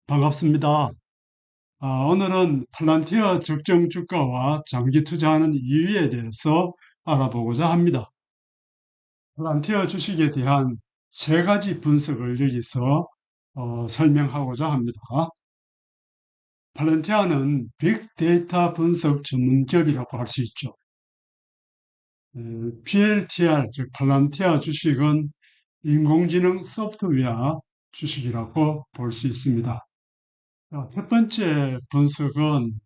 반갑습니다. 오늘은 팔란티어 적정 주가와 장기 투자하는 이유에 대해서 알아보고자 합니다. 팔란티어 주식에 대한 세 가지 분석을 여기서 설명하고자 합니다. 팔란티어는 빅데이터 분석 전문 기업이라고 할 수 있죠. PLTR, 즉 팔란티어 주식은 인공지능 소프트웨어 주식이라고 볼 수 있습니다. 첫 번째 분석은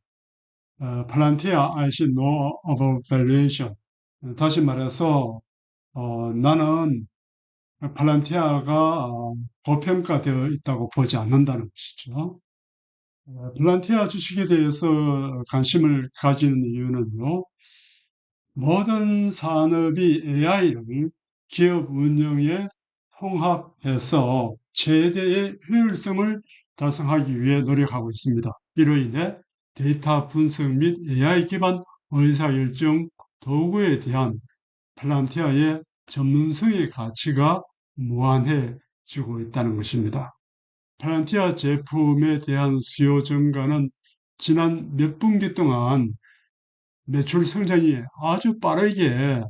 팔란티아 I see no overvaluation. 다시 말해서 나는 팔란티아가 고평가되어 있다고 보지 않는다는 것이죠. 팔란티아 주식에 대해서 관심을 가지는 이유는요. 모든 산업이 AI를 기업 운영에 통합해서 최대의 효율성을 달성하기 위해 노력하고 있습니다. 이로 인해 데이터 분석 및 AI 기반 의사결정 도구에 대한 팔란티아의 전문성의 가치가 무한해지고 있다는 것입니다. 팔란티아 제품에 대한 수요 증가는 지난 몇 분기 동안 매출 성장이 아주 빠르게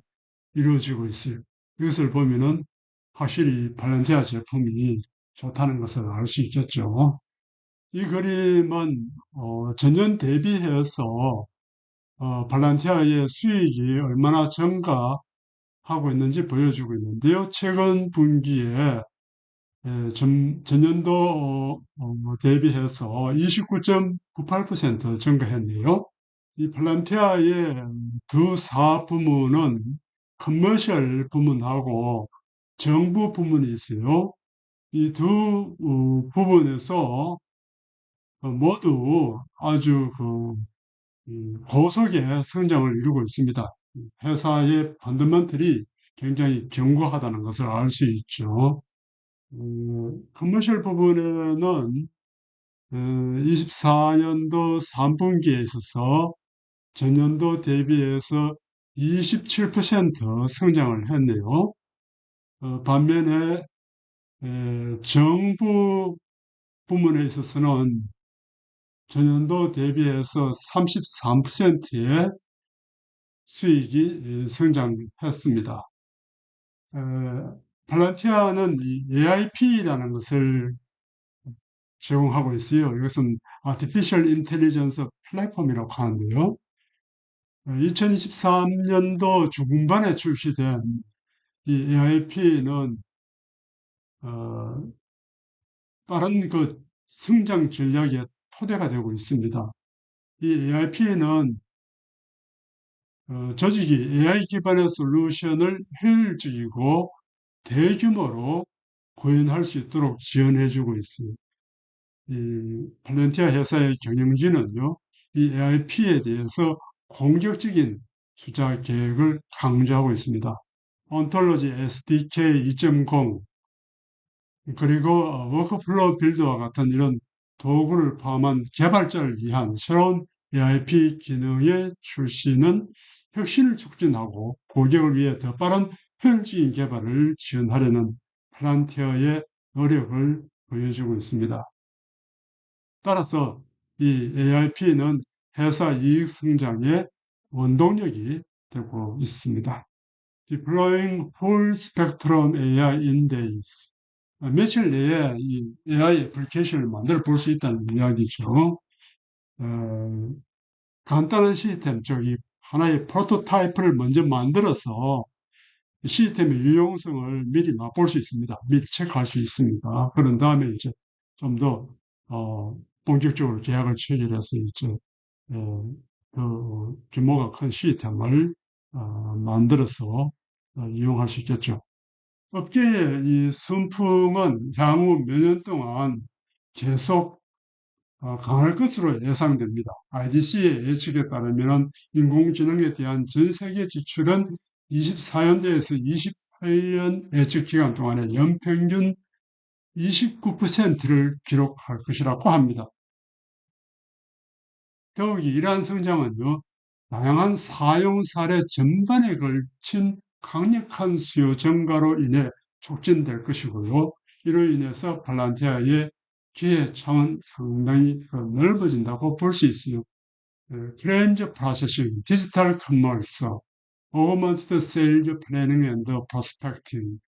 이루어지고 있어요. 이것을 보면은 확실히 팔란티아 제품이 좋다는 것을 알 수 있겠죠. 이 그림은 전년 대비해서 팔란티아의 수익이 얼마나 증가하고 있는지 보여주고 있는데요. 최근 분기에 전년도 대비해서 29.98% 증가했네요. 이 팔란티아의 두 사부문은 커머셜 부문하고 정부 부문이 있어요. 이 두 부분에서 모두 아주 고속의 성장을 이루고 있습니다. 회사의 펀더멘털이 굉장히 견고하다는 것을 알 수 있죠. 커머셜 부분에는 24년도 3분기에 있어서 전년도 대비해서 27% 성장을 했네요. 반면에 정부 부문에 있어서는 전년도 대비해서 33%의 수익이 성장했습니다. 에, 팔란티아는 이 AIP라는 것을 제공하고 있어요. 이것은 Artificial Intelligence 플랫폼이라고 하는데요. 2023년도 중반에 출시된 이 AIP는 빠른 성장 전략의 토대가 되고 있습니다. 이 AIP는 조직이 AI 기반의 솔루션을 효율적이고 대규모로 구현할 수 있도록 지원해주고 있습니다. 이 팔렌티아 회사의 경영진은요, 이 AIP에 대해서 공격적인 투자 계획을 강조하고 있습니다. 온톨로지 SDK 2.0 그리고 워크플로우 빌더와 같은 이런 도구를 포함한 개발자를 위한 새로운 AIP 기능의 출시는 혁신을 촉진하고 고객을 위해 더 빠른 효율적인 개발을 지원하려는 플란티어의 노력을 보여주고 있습니다. 따라서 이 AIP는 회사 이익 성장의 원동력이 되고 있습니다. Deploying Full Spectrum AI in Days. 며칠 내에 이 AI 애플리케이션을 만들어 볼 수 있다는 이야기죠. 어, 간단한 시스템, 저기 하나의 프로토타입을 먼저 만들어서 시스템의 유용성을 미리 맛볼 수 있습니다. 미리 체크할 수 있습니다. 그런 다음에 이제 좀 더 본격적으로 계약을 체결해서 이제 그 규모가 큰 시스템을 만들어서 이용할 수 있겠죠. 업계의 이 순풍은 향후 몇 년 동안 계속 강할 것으로 예상됩니다. IDC의 예측에 따르면 인공지능에 대한 전 세계 지출은 24년도에서 28년 예측 기간 동안에 연평균 29%를 기록할 것이라고 합니다. 더욱이 이러한 성장은요, 다양한 사용 사례 전반에 걸친 강력한 수요 증가로 인해 촉진될 것이고요. 이로 인해서 팔란티아의 기회 차원 상당히 넓어진다고 볼 수 있어요. Claims Processing, Digital Commerce, Augmented Sales Planning and Prospecting,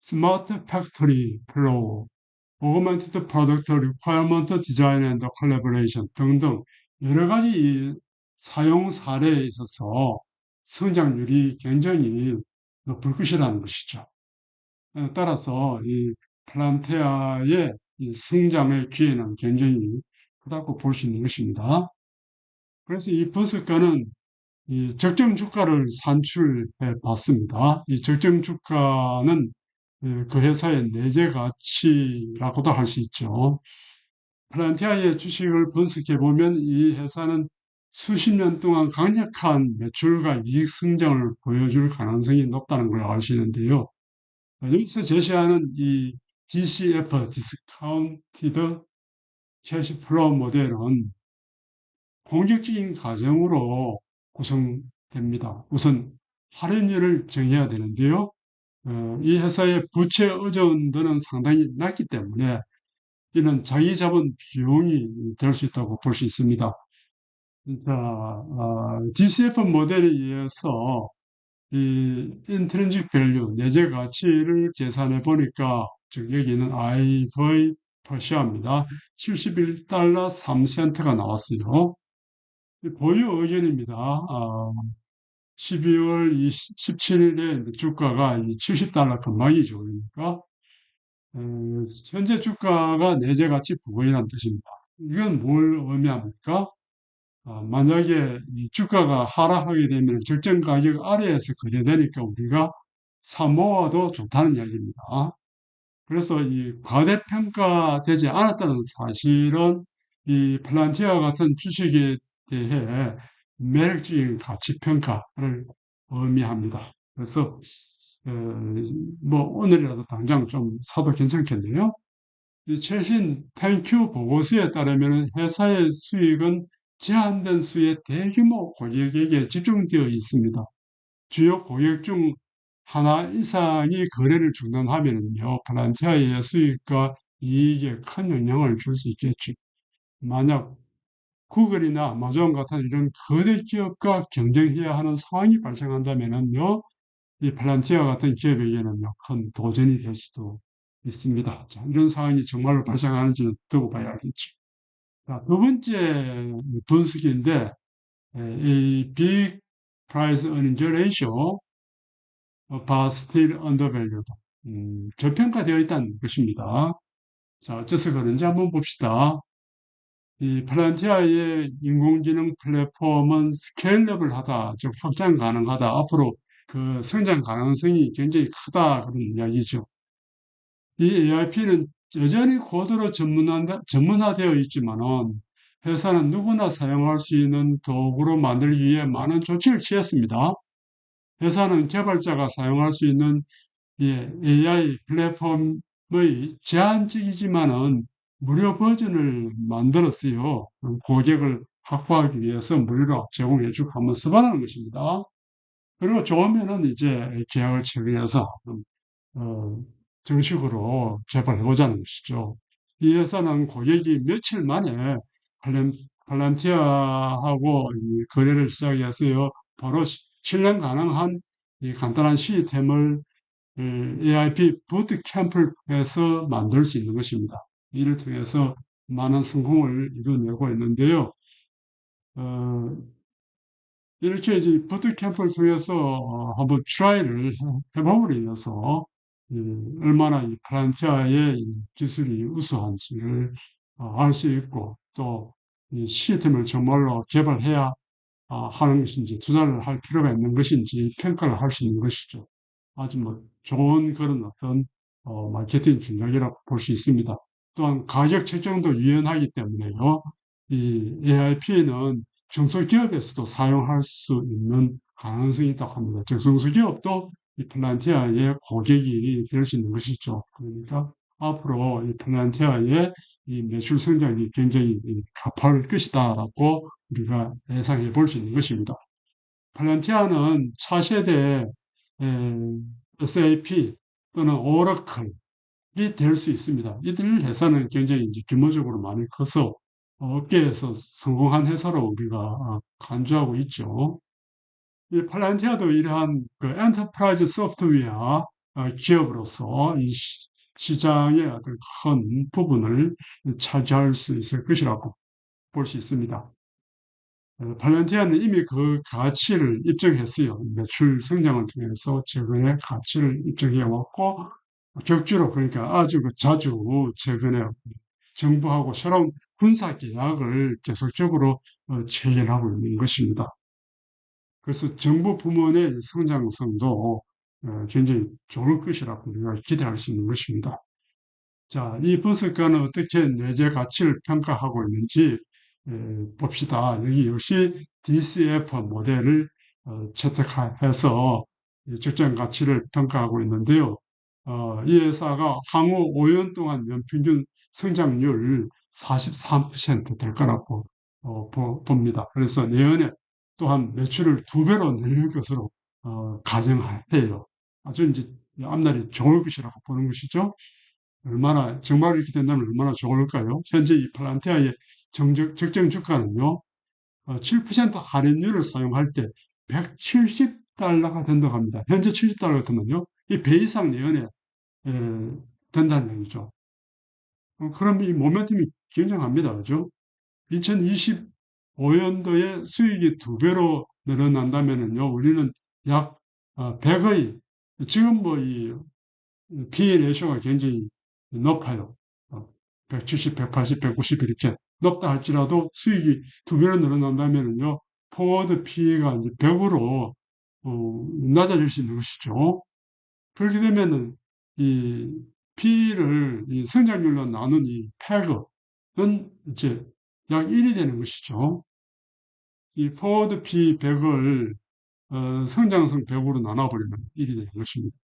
Smart Factory Flow, Augmented Product Requirement Design and Collaboration 등등 여러 가지 이 사용 사례에 있어서 성장률이 굉장히 높을 것이라는 것이죠. 따라서 이 플란테아의 이 성장의 기회는 굉장히 크다고 볼 수 있는 것입니다. 그래서 이 버스가는 이 적정 주가를 산출해 봤습니다. 이 적정 주가는 그 회사의 내재 가치라고도 할 수 있죠. 플란티아의 주식을 분석해 보면 이 회사는 수십 년 동안 강력한 매출과 이익 성장을 보여줄 가능성이 높다는 걸 알 수 있는데요. 여기서 제시하는 이 DCF, Discounted Cash Flow 모델은 공격적인 과정으로 구성됩니다. 우선 할인율을 정해야 되는데요. 이 회사의 부채 의존도는 상당히 낮기 때문에 이는 자기 자본 비용이 될 수 있다고 볼 수 있습니다. 자, DCF 모델에 의해서 이 intrinsic value, 내재 가치를 계산해 보니까 즉 여기는 IV per share입니다. 71달러 3센트가 나왔어요. 보유 의견입니다. 12월 17일에 주가가 70달러 근방이죠. 그러니까 현재 주가가 내재 가치 부근이라는 뜻입니다. 이건 뭘 의미합니까? 만약에 이 주가가 하락하게 되면 적정 가격 아래에서 거래되니까 우리가 사 모아도 좋다는 이야기입니다. 그래서 이 과대평가되지 않았다는 사실은 이 플란티아 같은 주식에 대해 매력적인 가치 평가를 의미합니다. 그래서 어, 뭐 오늘이라도 당장 좀 사도 괜찮겠네요. 이 최신 탱큐 보고서에 따르면 회사의 수익은 제한된 수의 대규모 고객에게 집중되어 있습니다. 주요 고객 중 하나 이상이 거래를 중단하면요, 플란티아의 수익과 이익에 큰 영향을 줄 수 있겠죠. 만약 구글이나 아마존 같은 이런 거대 기업과 경쟁해야 하는 상황이 발생한다면요, 이 플란티아 같은 기업에게는요, 큰 도전이 될 수도 있습니다. 자, 이런 상황이 정말로 발생하는지는 두고 봐야 알겠죠. 자, 두 번째 분석인데, 이 Big Price Earnings Ratio, but still undervalued. 저평가되어 있다는 것입니다. 자, 어째서 그런지 한번 봅시다. 이 플란티아의 인공지능 플랫폼은 스케일러블하다, 즉 확장 가능하다. 앞으로 그 성장 가능성이 굉장히 크다 그런 이야기죠. 이 AIP는 여전히 고도로 전문화되어 있지만은 회사는 누구나 사용할 수 있는 도구로 만들기 위해 많은 조치를 취했습니다. 회사는 개발자가 사용할 수 있는 AI 플랫폼의 제한적이지만은 무료 버전을 만들었어요. 고객을 확보하기 위해서 무료로 제공해주고 한번 써보라는 것입니다. 그리고 좋으면은 이제 계약을 체결해서 어, 정식으로 개발해 보자는 것이죠. 이 회사는 고객이 며칠 만에 팔렌, 팔란티아하고 이 거래를 시작했어요. 바로 실행 가능한 이 간단한 시스템을 AIP 부트캠프를 통해서 만들 수 있는 것입니다. 이를 통해서 많은 성공을 이뤄내고 있는데요. 어, 이렇게 이제 부트캠프를 통해서 한번 트라이를 해봄으로 인해서 얼마나 이 플란티아의 이 기술이 우수한지를 알 수 있고 또 이 시스템을 정말로 개발해야 하는 것인지 투자를 할 필요가 있는 것인지 평가를 할 수 있는 것이죠. 아주 뭐 좋은 그런 어떤 마케팅 전략이라고 볼 수 있습니다. 또한 가격 책정도 유연하기 때문에요. 이 AIP는 중소기업에서도 사용할 수 있는 가능성이 있다고 합니다. 즉 중소기업도 이 플란티아의 고객이 될 수 있는 것이죠. 그러니까 앞으로 이 플란티아의 이 매출 성장이 굉장히 가파를 것이다라고 우리가 예상해 볼 수 있는 것입니다. 플란티아는 차세대 SAP 또는 오라클 될 수 있습니다. 이들 회사는 굉장히 이제 규모적으로 많이 커서 업계에서 성공한 회사로 우리가 간주하고 있죠. 이 팔란티아도 이러한 그 엔터프라이즈 소프트웨어 기업으로서 이 시장의 어떤 큰 부분을 차지할 수 있을 것이라고 볼 수 있습니다. 팔란티아는 이미 그 가치를 입증했어요. 매출 성장을 통해서 최근에 가치를 입증해 왔고, 격주로 그러니까 아주 자주 최근에 정부하고 새로운 군사 계약을 계속적으로 체결하고 있는 것입니다. 그래서 정부 부문의 성장성도 굉장히 좋을 것이라고 우리가 기대할 수 있는 것입니다. 자, 이 분석가는 어떻게 내재 가치를 평가하고 있는지 봅시다. 여기 역시 DCF 모델을 채택해서 이 적정 가치를 평가하고 있는데요. 이 회사가 향후 5년 동안 연평균 성장률 43%될 거라고 봅니다. 그래서 내년에 또한 매출을 2배로 늘릴 것으로 가정해요. 아주 이제 앞날이 좋을 것이라고 보는 것이죠. 얼마나 정말 이렇게 된다면 얼마나 좋을까요? 현재 이 플란티아의 적정 주가는요, 7% 할인율을 사용할 때 170달러가 된다고 합니다. 현재 70달러 같으면요, 이 배 이상 내연에 된다는 얘기죠. 그럼 이 모멘텀이 굉장합니다. 그죠? 2025년도에 수익이 2배로 늘어난다면요, 우리는 약 100의, 지금 뭐이 PE 레이쇼가 굉장히 높아요. 170, 180, 190 이렇게 높다 할지라도 수익이 2배로 늘어난다면요, 포워드 PE가 이제 100으로 낮아질 수 있는 것이죠. 그렇게 되면은 이 P를 이 성장률로 나눈 이 PEG은 이제 약 1이 되는 것이죠. 이 포워드 P 100을 성장성 100으로 나눠버리면 1이 되는 것입니다.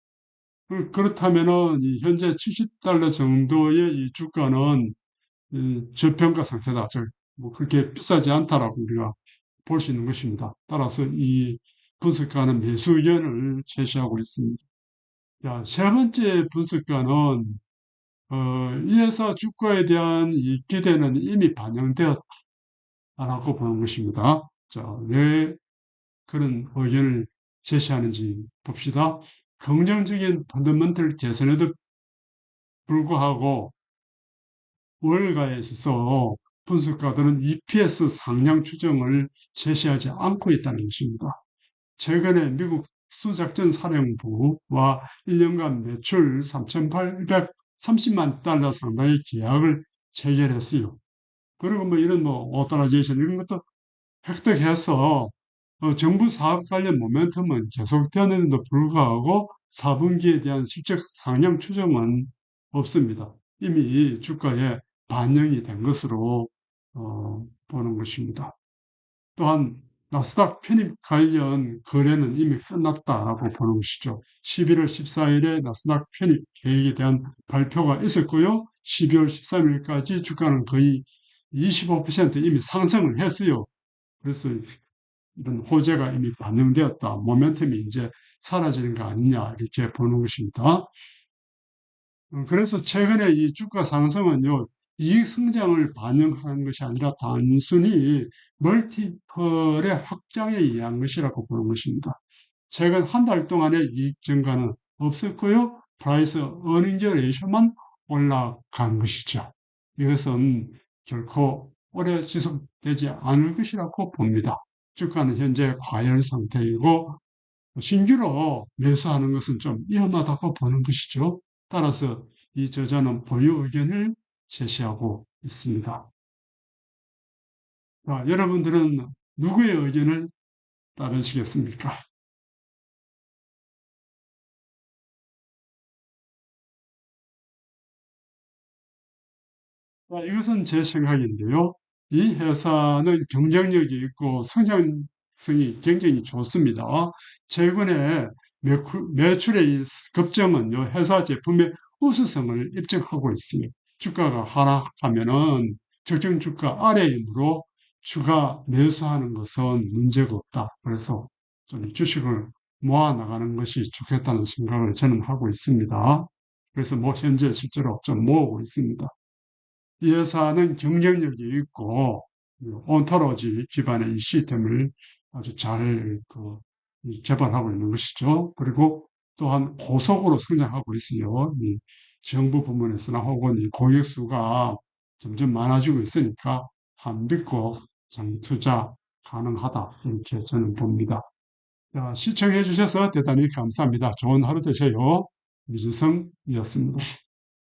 그렇다면은 이 현재 70달러 정도의 이 주가는 이 저평가 상태다. 뭐 그렇게 비싸지 않다라고 우리가 볼 수 있는 것입니다. 따라서 이 분석가는 매수 의견을 제시하고 있습니다. 자, 세 번째 분석가는 이 회사 주가에 대한 이 기대는 이미 반영되었다라고 보는 것입니다. 자, 왜 그런 의견을 제시하는지 봅시다. 긍정적인 펀더멘털 개선에도 불구하고 월가에 있어서 분석가들은 EPS 상향 추정을 제시하지 않고 있다는 것입니다. 최근에 미국 수작전 사령부와 1년간 매출 3,830만 달러 상당의 계약을 체결했어요. 그리고 뭐 이런 뭐 오토라이제이션 이런 것도 획득해서 정부 사업 관련 모멘텀은 계속되는데도 불구하고 4분기에 대한 실적 상향 추정은 없습니다. 이미 주가에 반영이 된 것으로 보는 것입니다. 또한 나스닥 편입 관련 거래는 이미 끝났다라고 보는 것이죠. 11월 14일에 나스닥 편입 계획에 대한 발표가 있었고요. 12월 13일까지 주가는 거의 25% 이미 상승을 했어요. 그래서 이런 호재가 이미 반영되었다. 모멘텀이 이제 사라지는 거 아니냐 이렇게 보는 것입니다. 그래서 최근에 이 주가 상승은요, 이익 성장을 반영하는 것이 아니라 단순히 멀티플의 확장에 의한 것이라고 보는 것입니다. 최근 한 달 동안의 이익 증가는 없었고요, 프라이스 어닝즈 레이쇼만 올라간 것이죠. 이것은 결코 오래 지속되지 않을 것이라고 봅니다. 주가는 현재 과열 상태이고 신규로 매수하는 것은 좀 위험하다고 보는 것이죠. 따라서 이 저자는 보유 의견을 제시하고 있습니다. 자, 여러분들은 누구의 의견을 따르시겠습니까? 자, 이것은 제 생각인데요. 이 회사는 경쟁력이 있고 성장성이 굉장히 좋습니다. 최근에 매출의 급증은요, 회사 제품의 우수성을 입증하고 있습니다. 주가가 하락하면은 적정 주가 아래이므로 추가 매수하는 것은 문제가 없다. 그래서 좀 주식을 모아 나가는 것이 좋겠다는 생각을 저는 하고 있습니다. 그래서 뭐 현재 실제로 좀 모으고 있습니다. 이 회사는 경쟁력이 있고 온토로지 기반의 이 시스템을 아주 잘 개발하고 있는 것이죠. 그리고 또한 고속으로 성장하고 있어요. 이 정부 부문에서나 혹은 이 고객 수가 점점 많아지고 있으니까 한 믿고 장 투자 가능하다. 이렇게 저는 봅니다. 자, 시청해 주셔서 대단히 감사합니다. 좋은 하루 되세요. 유주성이었습니다.